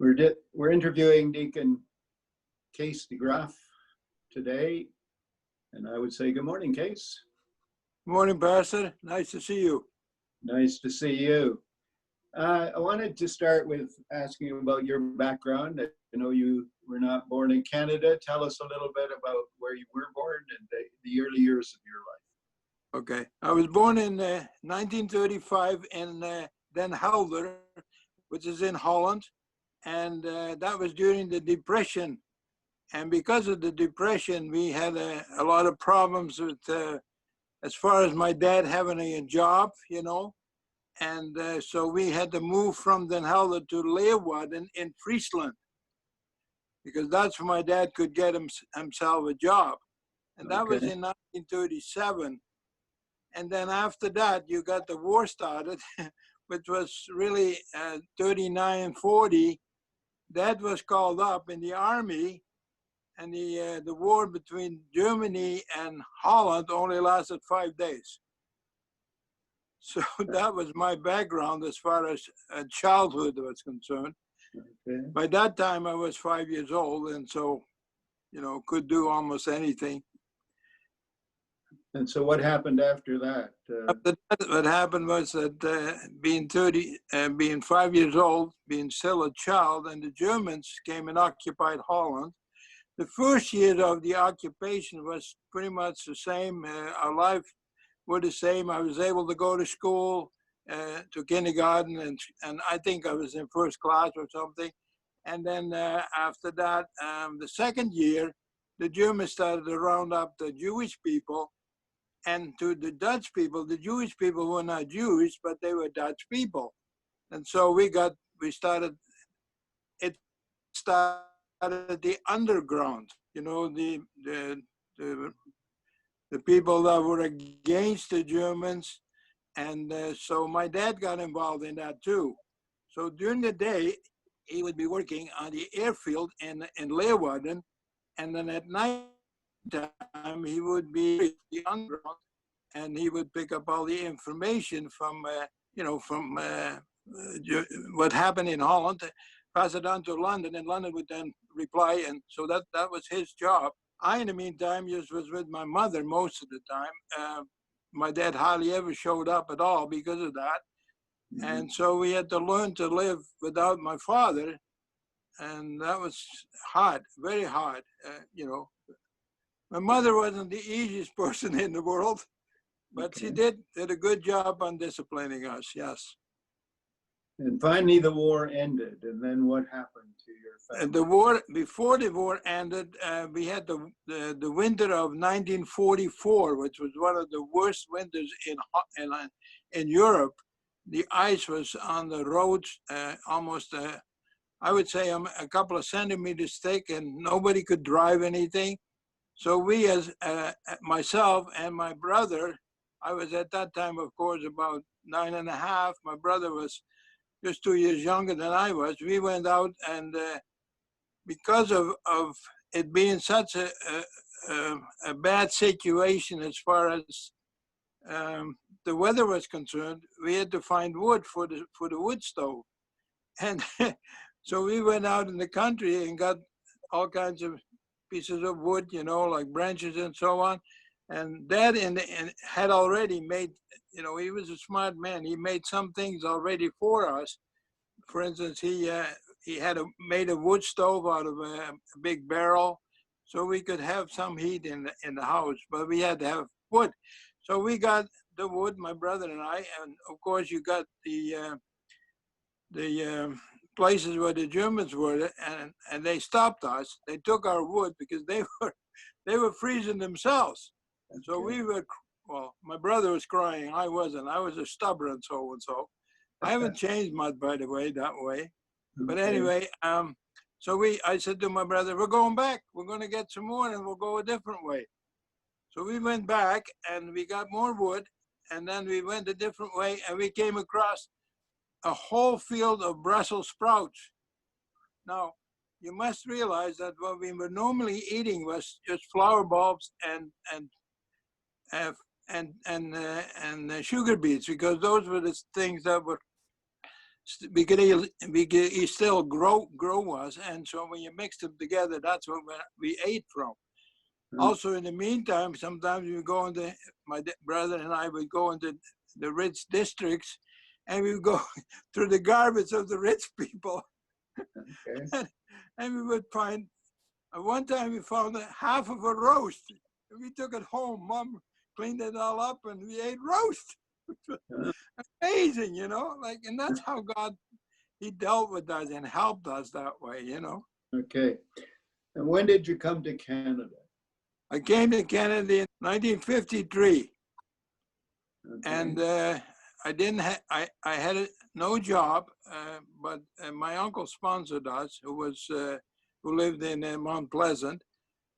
We're interviewing Deacon Kees DeGraaf today, and I would say good morning, Kees. Good morning, Pastor. Nice to see you. Nice to see you. I wanted to start with asking you about your background. I know you were not born in Canada. Tell us a little bit about where you were born and the early years of your life. Okay. I was born in 1935 in Den Helder, which is in Holland. And that was during the Depression. And because of the Depression, we had a lot of problems with, as far as my dad having a job, you know. And so we had to move from Den Helder to Leeuwarden in Friesland, because that's where my dad could get himself a job. And that was in 1937. And then after that, you got the war started, which was really 39 and 40. Dad was called up in the army, and the war between Germany and Holland only lasted 5 days. So that was my background as far as childhood was concerned. Okay. By that time, I was 5 years old, and so, you know, could do almost anything. And so what happened after that? After that, what happened was that being 5 years old, being still a child, and the Germans came and occupied Holland. The first year of the occupation was pretty much the same. Our life were the same. I was able to go to school, to kindergarten, and I think I was in first class or something. And then after that, the second year, the Germans started to round up the Jewish people. And to the Dutch people, the Jewish people were not Jewish, but they were Dutch people. And so it started the underground, you know, the people that were against the Germans. And so my dad got involved in that too. So during the day, he would be working on the airfield in Leeuwarden, and then at night time he would be the underground, and he would pick up all the information from you know, from what happened in Holland, pass it on to London, and London would then reply, and so that was his job. I, in the meantime, just was with my mother most of the time. My dad hardly ever showed up at all because of that. Mm-hmm. And so we had to learn to live without my father, and that was hard, very hard, you know. My mother wasn't the easiest person in the world, but she did a good job on disciplining us, yes. And finally the war ended, and then what happened to your family? And the war, before the war ended, we had the winter of 1944, which was one of the worst winters in Europe. The ice was on the roads almost, I would say, a couple of centimeters thick, and nobody could drive anything. So we, as myself and my brother, I was at that time, of course, about 9.5. My brother was just 2 years younger than I was. We went out, and because of it being such a bad situation as far as the weather was concerned, we had to find wood for the wood stove. And so we went out in the country and got all kinds of pieces of wood, you know, like branches and so on. And Dad had already made, you know, he was a smart man. He made some things already for us. For instance, he had made a wood stove out of a big barrel, so we could have some heat in the house. But we had to have wood, so we got the wood, my brother and I, and of course you got the places where the Germans were, and they stopped us. They took our wood because they were freezing themselves. And so we were, well, my brother was crying, I wasn't. I was a stubborn so-and-so. I haven't changed much, by the way, that way. But anyway, so I said to my brother, we're going back. We're going to get some more, and we'll go a different way. So we went back, and we got more wood, and then we went a different way, and we came across a whole field of Brussels sprouts. Now, you must realize that what we were normally eating was just flower bulbs and sugar beets, because those were the things that were he still grow us, and so when you mix them together, that's what we ate from. Also, in the meantime, sometimes we go into, brother and I would go into the rich districts, and we would go through the garbage of the rich people. Okay. And we would find, one time we found half of a roast. We took it home. Mom cleaned it all up, and we ate roast. Amazing, you know, like, and that's how God, he dealt with us and helped us that way, you know. Okay. And when did you come to Canada? I came to Canada in 1953, Okay. and I didn't I had no job, but my uncle sponsored us, who lived in Mount Pleasant,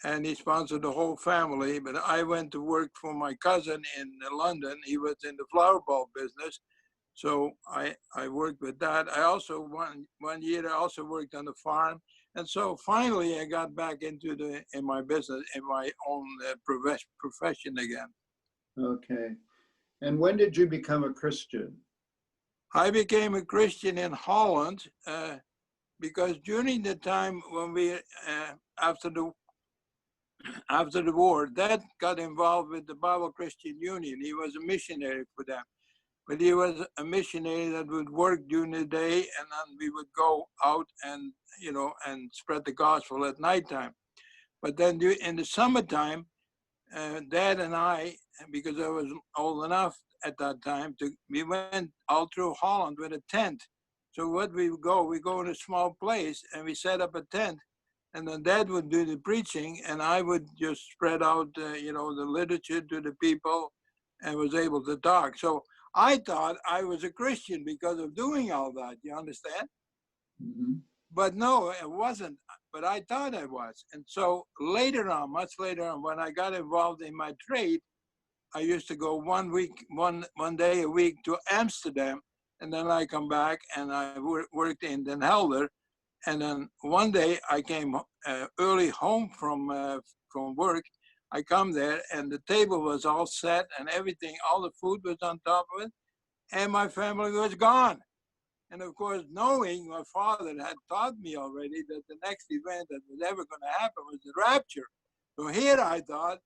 and he sponsored the whole family. But I went to work for my cousin in London. He was in the flower bulb business, so I worked with that. I also one year I also worked on the farm, and so finally I got back into my business, in my own profession again. Okay. And when did you become a Christian? I became a Christian in Holland because during the time when we after the war, Dad got involved with the Bible Christian Union. He was a missionary for them. But he was a missionary that would work during the day, and then we would go out and, you know, and spread the gospel at nighttime. But then in the summertime, Dad and I, because I was old enough at that time, we went all through Holland with a tent. So what we go in a small place and we set up a tent, and then Dad would do the preaching, and I would just spread out, you know, the literature to the people, and was able to talk. So I thought I was a Christian because of doing all that. You understand? Mm-hmm. But no, it wasn't. But I thought I was. And so later on, much later on, when I got involved in my trade, I used to go one day a week to Amsterdam, and then I come back and I worked in Den Helder. And then one day I came early home from work. I come there and the table was all set and everything, all the food was on top of it, and my family was gone. And of course, knowing my father had taught me already that the next event that was ever going to happen was the rapture. So here I thought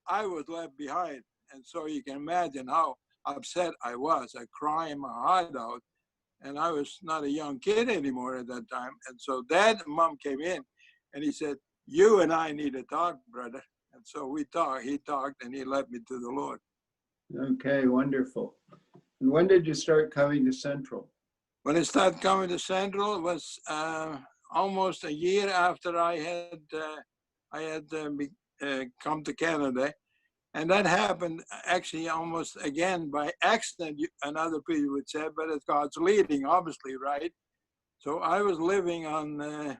I was left behind. And so you can imagine how upset I was. I crying my heart out. And I was not a young kid anymore at that time. And so Dad and Mom came in and he said, "You and I need to talk, brother." And so we talked, he talked, and he led me to the Lord. Okay, wonderful. And when did you start coming to Central? When I started coming to Central, it was almost a year after I had come to Canada. And that happened actually almost again by accident, another people would say, but it's God's leading, obviously, right? So I was living on,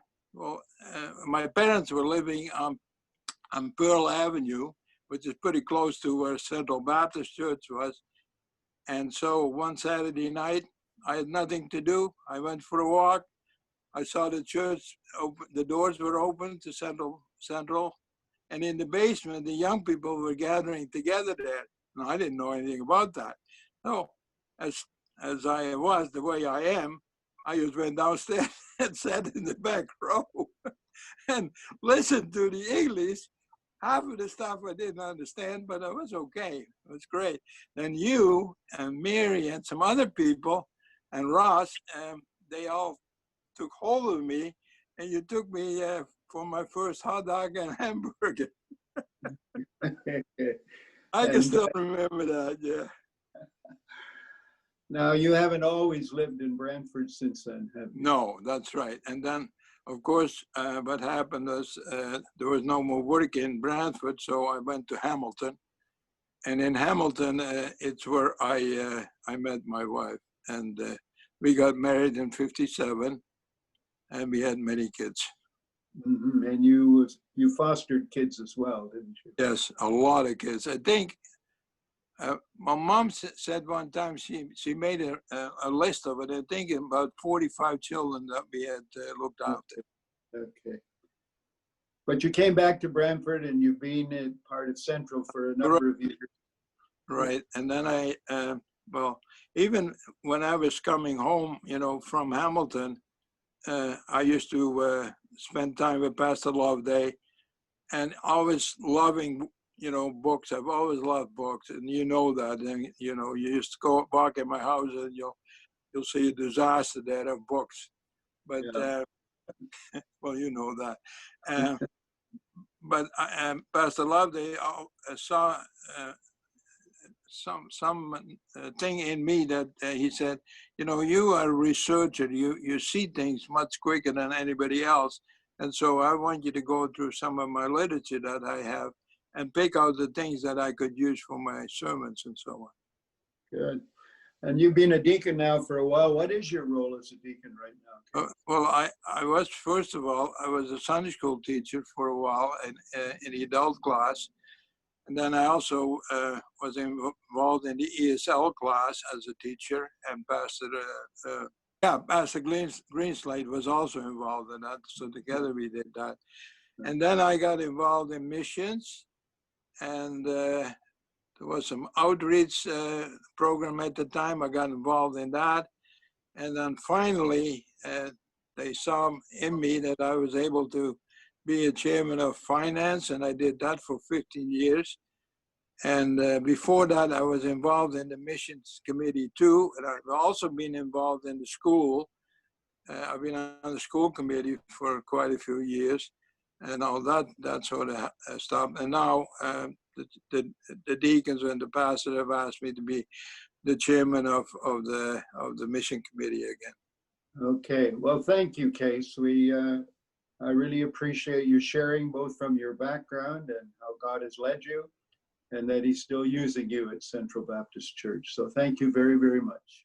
my parents were living on Pearl Avenue, which is pretty close to where Central Baptist Church was. And so one Saturday night, I had nothing to do. I went for a walk. I saw the church, the doors were open to Central. And in the basement, the young people were gathering together there. Now, I didn't know anything about that. So as I was, the way I am, I just went downstairs and sat in the back row and listened to the English. Half of the stuff I didn't understand, but it was okay. It was great. Then you and Mary and some other people and Ross, they all took hold of me, and you took me for my first hot dog and hamburger. I can still remember that, yeah. Now, you haven't always lived in Brantford since then, have you? No, that's right. And then, of course, what happened was there was no more work in Brantford, so I went to Hamilton. And in Hamilton, it's where I met my wife. And we got married in '57, and we had many kids. Mm-hmm. And you fostered kids as well, didn't you? Yes, a lot of kids. I think my mom said one time she made a list of it. I think about 45 children that we had looked after. Okay. But you came back to Brantford and you've been part of Central for a number of years. Right. And then Well, even when I was coming home, from Hamilton, I used to spend time with Pastor Loveday, and always loving, books. I've always loved books, and you know that. And you used to go walk in my house, and you'll see a disaster there of books. But Yeah. well, you know that. But Pastor Loveday saw some thing in me that he said, you are a researcher. You see things much quicker than anybody else, and so I want you to go through some of my literature that I have and pick out the things that I could use for my sermons and so on. Good. And you've been a deacon now for a while. What is your role as a deacon right now? Well, I was, first of all, I was a Sunday school teacher for a while in the adult class. And then I also was involved in the ESL class as a teacher, and Pastor Greenslade was also involved in that. So together we did that. And then I got involved in missions, and there was some outreach program at the time. I got involved in that. And then finally, they saw in me that I was able to be a chairman of finance, and I did that for 15 years. And before that, I was involved in the missions committee too, and I've also been involved in the school. I've been on the school committee for quite a few years, and all that sort of stuff. And now the deacons and the pastor have asked me to be the chairman of the mission committee again. Okay. Well, thank you, Kees. I really appreciate you sharing both from your background and how God has led you, and that he's still using you at Central Baptist Church. So thank you very, very much.